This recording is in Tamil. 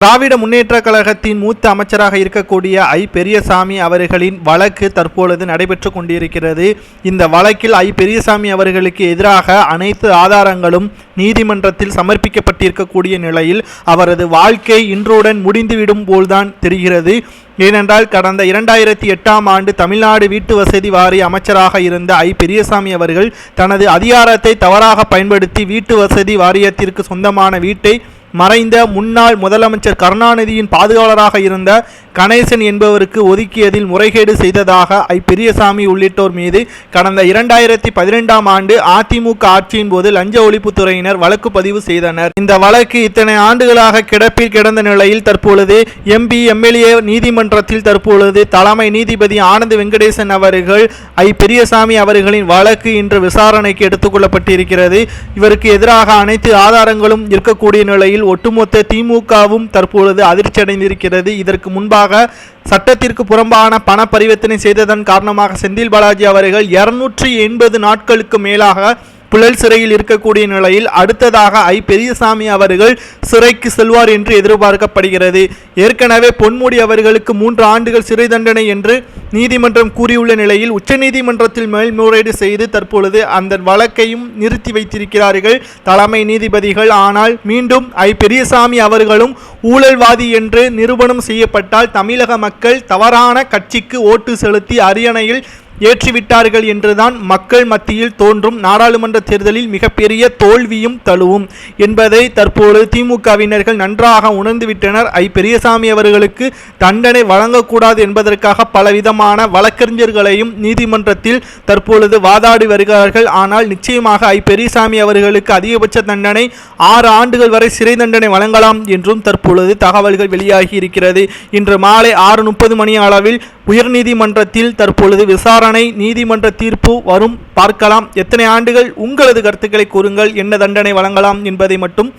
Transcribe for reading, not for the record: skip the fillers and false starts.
திராவிட முன்னேற்றக் கழகத்தின் மூத்த அமைச்சராக இருக்கக்கூடிய பெரியசாமி அவர்களின் வழக்கு தற்பொழுது நடைபெற்று கொண்டிருக்கிறது. இந்த வழக்கில் பெரியசாமி அவர்களுக்கு எதிராக அனைத்து ஆதாரங்களும் நீதிமன்றத்தில் சமர்ப்பிக்கப்பட்டிருக்கக்கூடிய நிலையில் அவரது வாழ்க்கை இன்றுடன் முடிந்துவிடும் போல்தான் தெரிகிறது. ஏனென்றால் கடந்த 2008ஆம் ஆண்டு தமிழ்நாடு வீட்டு வசதி வாரிய அமைச்சராக இருந்த பெரியசாமி அவர்கள் தனது அதிகாரத்தை தவறாக பயன்படுத்தி வீட்டு வசதி வாரியத்திற்கு சொந்தமான வீட்டை மறைந்த முன்னாள் முதலமைச்சர் கருணாநிதியின் பாதுகாவலராக இருந்த கணேசன் என்பவருக்கு ஒதுக்கியதில் முறைகேடு செய்ததாக பெரியசாமி உள்ளிட்டோர் மீது கடந்த 2012ஆம் ஆண்டு அதிமுக ஆட்சியின் போது லஞ்ச ஒழிப்புத்துறையினர் வழக்கு பதிவு செய்தனர். இந்த வழக்கு இத்தனை ஆண்டுகளாக கிடப்பில் கிடந்த நிலையில் தற்பொழுது எம்பி எம்எல்ஏ நீதிமன்றத்தில் தற்பொழுது தலைமை நீதிபதி ஆனந்த் வெங்கடேசன் அவர்கள் பெரியசாமி அவர்களின் வழக்கு இன்று விசாரணைக்கு எடுத்துக்கொள்ளப்பட்டிருக்கிறது. இவருக்கு எதிராக அனைத்து ஆதாரங்களும் இருக்கக்கூடிய நிலையில் ஒட்டுமொத்த திமுகவும் தற்பொழுது அதிர்ச்சியடைந்திருக்கிறது. இதற்கு முன்பாக சட்டத்திற்கு புறம்பான பண பரிவர்த்தனை செய்ததன் காரணமாக செந்தில் பாலாஜி அவர்கள் 280 நாட்களுக்கு மேலாக புழல் சிறையில் இருக்கக்கூடிய நிலையில் அடுத்ததாக பெரியசாமி அவர்கள் சிறைக்கு செல்வார் என்று எதிர்பார்க்கப்படுகிறது. ஏற்கனவே பொன்முடி அவர்களுக்கு 3 ஆண்டுகள் சிறை தண்டனை என்று நீதிமன்றம் கூறியுள்ள நிலையில் உச்சநீதிமன்றத்தில் மேல்முறையீடு செய்து தற்பொழுது அந்த வழக்கையும் நிறுத்தி வைத்திருக்கிறார்கள் தலைமை நீதிபதிகள். ஆனால் மீண்டும் பெரியசாமி அவர்களும் ஊழல்வாதி என்று நிரூபணம் செய்யப்பட்டால் தமிழக மக்கள் தவறான கட்சிக்கு ஓட்டு செலுத்தி அரியணையில் ஏற்றிவிட்டார்கள் என்றுதான் மக்கள் மத்தியில் தோன்றும். நாடாளுமன்ற தேர்தலில் மிகப்பெரிய தோல்வியும் தழுவும் என்பதை தற்போது திமுகவினர்கள் நன்றாக உணர்ந்துவிட்டனர். பெரியசாமி அவர்களுக்கு தண்டனை வழங்கக்கூடாது என்பதற்காக பலவிதமான வழக்கறிஞர்களையும் நீதிமன்றத்தில் தற்பொழுது வாதாடி வருகிறார்கள். ஆனால் நிச்சயமாக பெரியசாமி அவர்களுக்கு அதிகபட்ச தண்டனை 6 ஆண்டுகள் வரை சிறை தண்டனை வழங்கலாம் என்றும் தற்பொழுது தகவல்கள் வெளியாகி இருக்கிறது. இன்று மாலை 6:30 மணி அளவில் உயர்நீதிமன்றத்தில் தற்பொழுது விசாரணை நீதிமன்ற தீர்ப்பு வரும். பார்க்கலாம் எத்தனை ஆண்டுகள். உங்களது கருத்துக்களை கூறுங்கள். என்ன தண்டனை வழங்கலாம் என்பதை மட்டும்